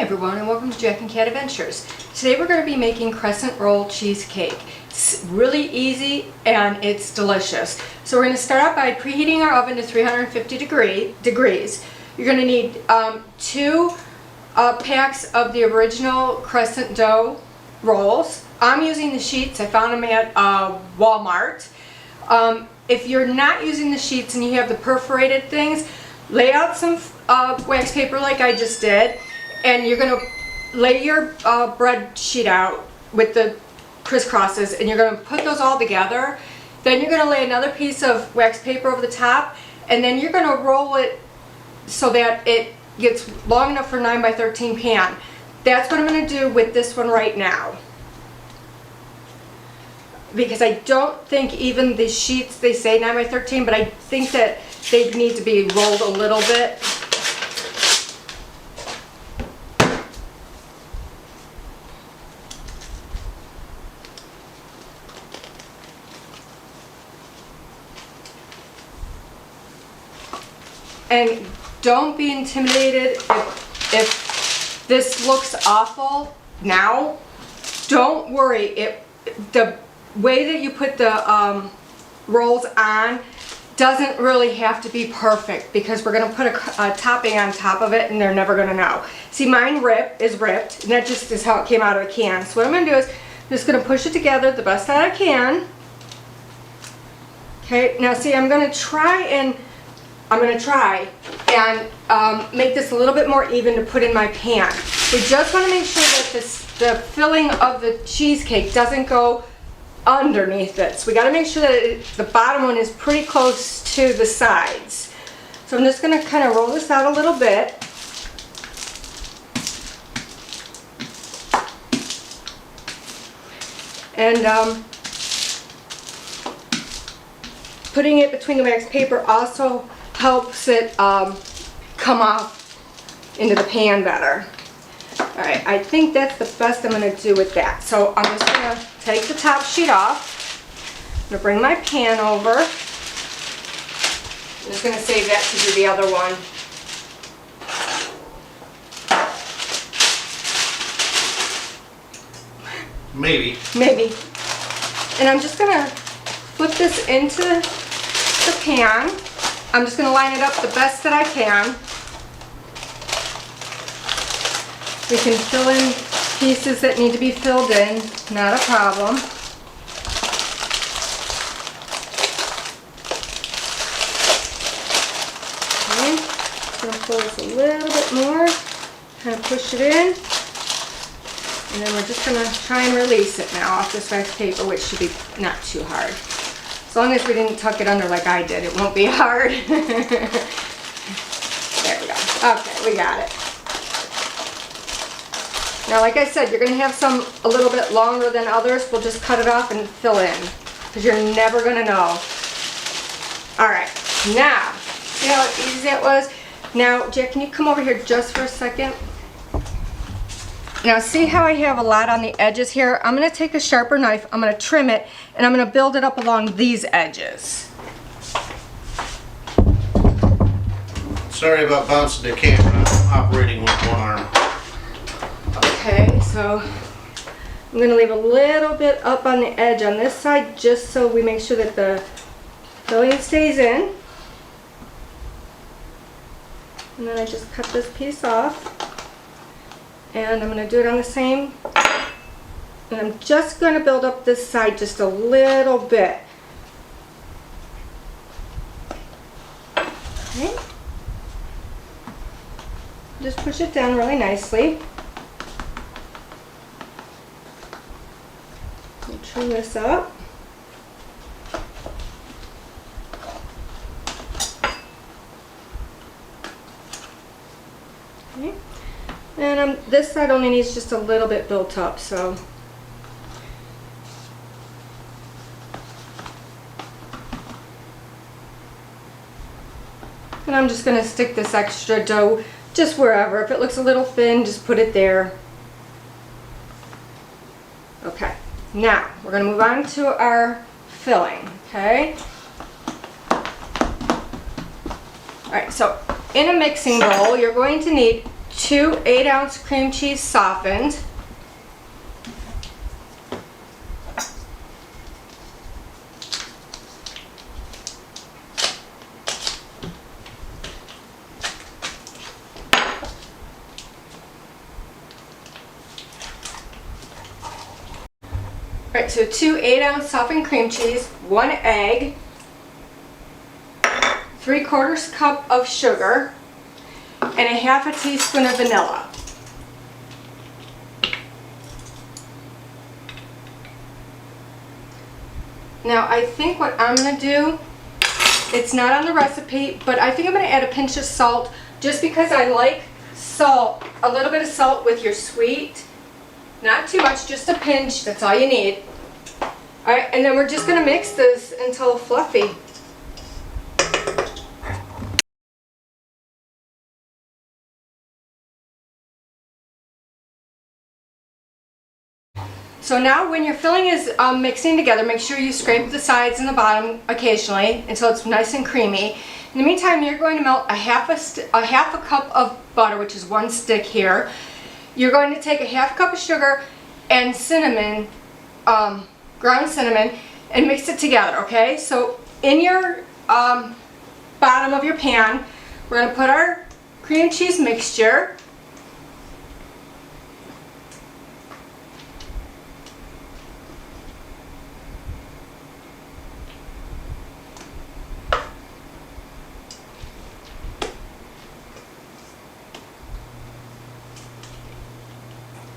everyone, and welcome to Jack and Cat Adventures. Today we're going to be making crescent roll cheesecake. It's really easy and it's delicious. So we're going to start out by preheating our oven to 350 degrees. You're going to need 2 packs of the original crescent dough rolls. I'm using the sheets. I found them at Walmart. If you're not using the sheets and you have the perforated things, lay out some wax paper like I just did, and you're going to lay your bread sheet out with the crisscrosses, and you're going to put those all together. Then you're going to lay another piece of wax paper over the top, and then you're going to roll it so that it gets long enough for 9 by 13 pan. That's what I'm going to do with this one right now, because I don't think even the sheets, they say 9 by 13, but I think that they need to be rolled a little bit. And don't be intimidated if this looks awful now. Don't worry. The way that you put the rolls on doesn't really have to be perfect, because we're going to put a topping on top of it and they're never going to know. See, mine is ripped, and that just is how it came out of the can. So what I'm going to do is I'm just going to push it together the best that I can. Okay, now see, I'm going to try and make this a little bit more even to put in my pan. We just want to make sure that the filling of the cheesecake doesn't go underneath it. So we got to make sure that the bottom one is pretty close to the sides. So I'm just going to kind of roll this out a little bit. And putting it between the wax paper also helps it come off into the pan better. Alright, I think that's the best I'm going to do with that. So I'm just going to take the top sheet off. I'm going to bring my pan over. I'm just going to save that to do the other one. Maybe. And I'm just going to flip this into the pan. I'm just going to line it up the best that I can. We can fill in pieces that need to be filled in, not a problem. Okay, just going to pull this a little bit more, kind of push it in, and then we're just going to try and release it now off this wax paper, which should be not too hard. As long as we didn't tuck it under like I did, it won't be hard. There we go. Okay, we got it. Now, like I said, you're going to have some a little bit longer than others. We'll just cut it off and fill in, because you're never going to know. Alright, now, see how easy that was? Now, Jack, can you come over here just for a second? Now, see how I have a lot on the edges here? I'm going to take a sharper knife, I'm going to trim it, and I'm going to build it up along these edges. Sorry about bouncing the camera. I'm operating with one arm. Okay, so I'm going to leave a little bit up on the edge on this side, just so we make sure that the filling stays in. And then I just cut this piece off. And I'm going to do it on the same. And I'm just going to build up this side just a little bit. Okay. Just push it down really nicely. Trim this up. Okay. And this side only needs just a little bit built up, so. And I'm just going to stick this extra dough just wherever. If it looks a little thin, just put it there. Okay. Now, we're going to move on to our filling, okay? Alright, so in a mixing bowl, you're going to need 2 8-ounce cream cheese softened. Alright, so 2 8-ounce softened cream cheese, 1 egg, 3/4 cup of sugar, and a 1/2 teaspoon of vanilla. Now I think what I'm going to do, it's not on the recipe, but I think I'm going to add a pinch of salt just because I like salt, a little bit of salt with your sweet. Not too much, just a pinch, that's all you need. Alright, and then we're just going to mix this until fluffy. So now when your filling is mixing together, make sure you scrape the sides and the bottom occasionally until it's nice and creamy. In the meantime, you're going to melt a half a cup of butter, which is 1 stick here. You're going to take a 1/2 cup of sugar and cinnamon, ground cinnamon, and mix it together, okay? So in your bottom of your pan, we're going to put our cream cheese mixture.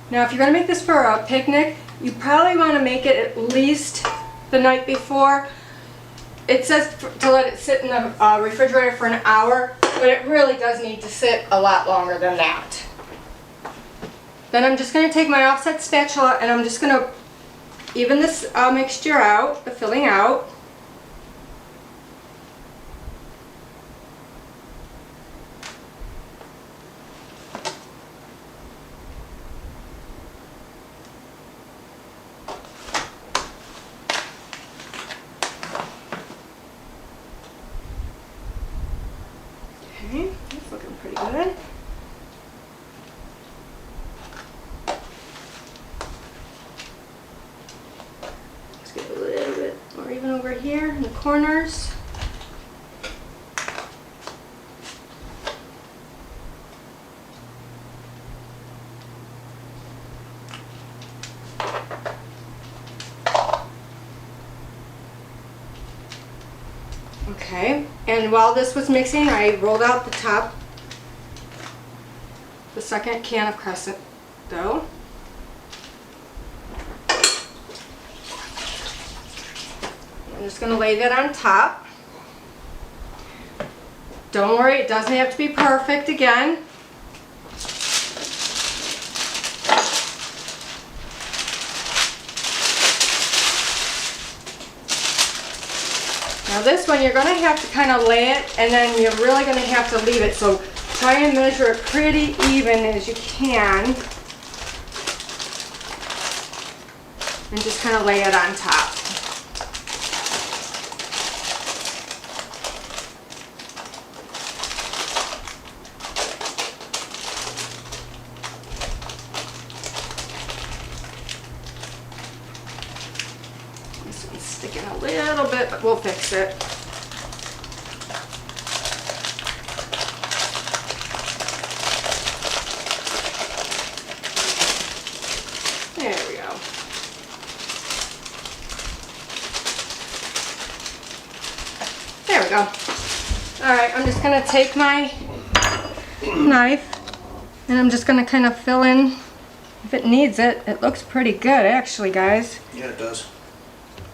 Now if you're going to make this for a picnic, you probably want to make it at least the night before. It says to let it sit in the refrigerator for an hour, but it really does need to sit a lot longer than that. Then I'm just going to take my offset spatula and I'm just going to even this mixture out, the filling out. Okay, that's looking pretty good. Let's get a little bit more even over here in the corners. Okay, and while this was mixing, I rolled out the second can of Crescent dough. I'm just going to lay that on top. Don't worry, it doesn't have to be perfect again. Now this one, you're going to have to kind of lay it, and then you're really going to have to leave it. So try and measure it pretty even as you can. And just kind of lay it on top. This one's sticking a little bit, but we'll fix it. There we go. There we go. Alright, I'm just going to take my knife and I'm just going to kind of fill in if it needs it. It looks pretty good actually, guys. Yeah, it does.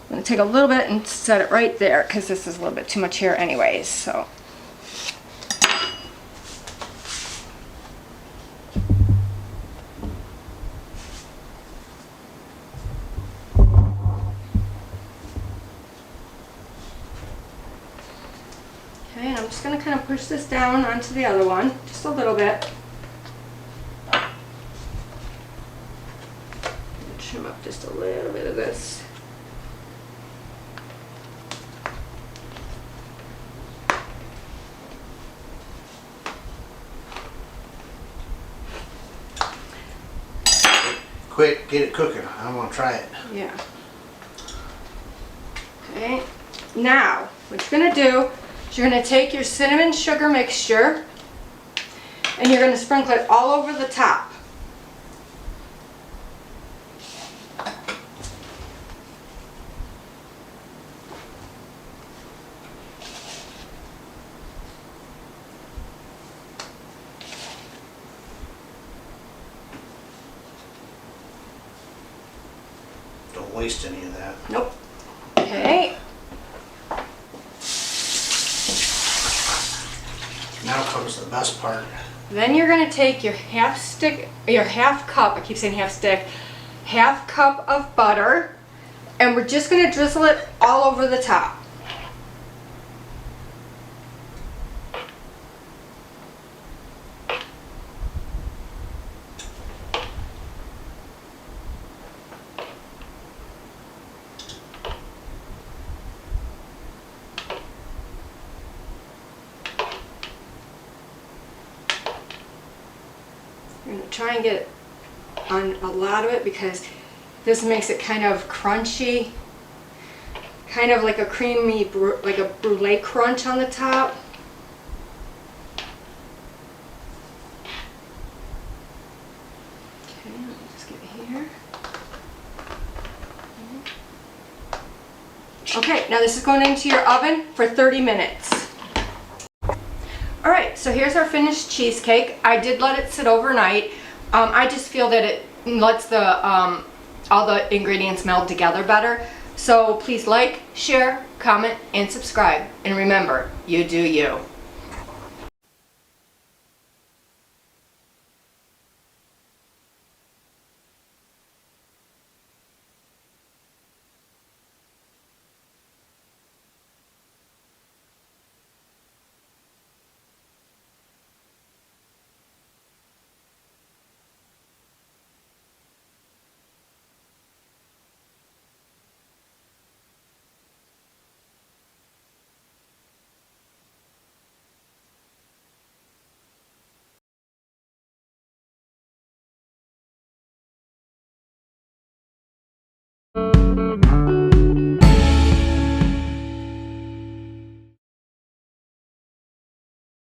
I'm going to take a little bit and set it right there because this is a little bit too much here anyways. So. Okay, and I'm just going to kind of push this down onto the other one, just a little bit. Trim up just a little bit of this. Quick, get it cooking. I want to try it. Yeah. Okay. Now, what you're going to do is you're going to take your cinnamon sugar mixture and you're going to sprinkle it all over the top. Don't waste any of that. Nope. Okay. Now comes the best part. Then you're going to take your half cup, I keep saying half stick, half cup of butter, and we're just going to drizzle it all over the top. You're going to try and get on a lot of it because this makes it kind of crunchy, kind of like a creamy, like a brulee crunch on the top. Okay, let me just get here. Okay, now this is going into your oven for 30 minutes. Alright, so here's our finished cheesecake. I did let it sit overnight. I just feel that it lets all the ingredients meld together better. So please like, share, comment, and subscribe. And remember, you do you.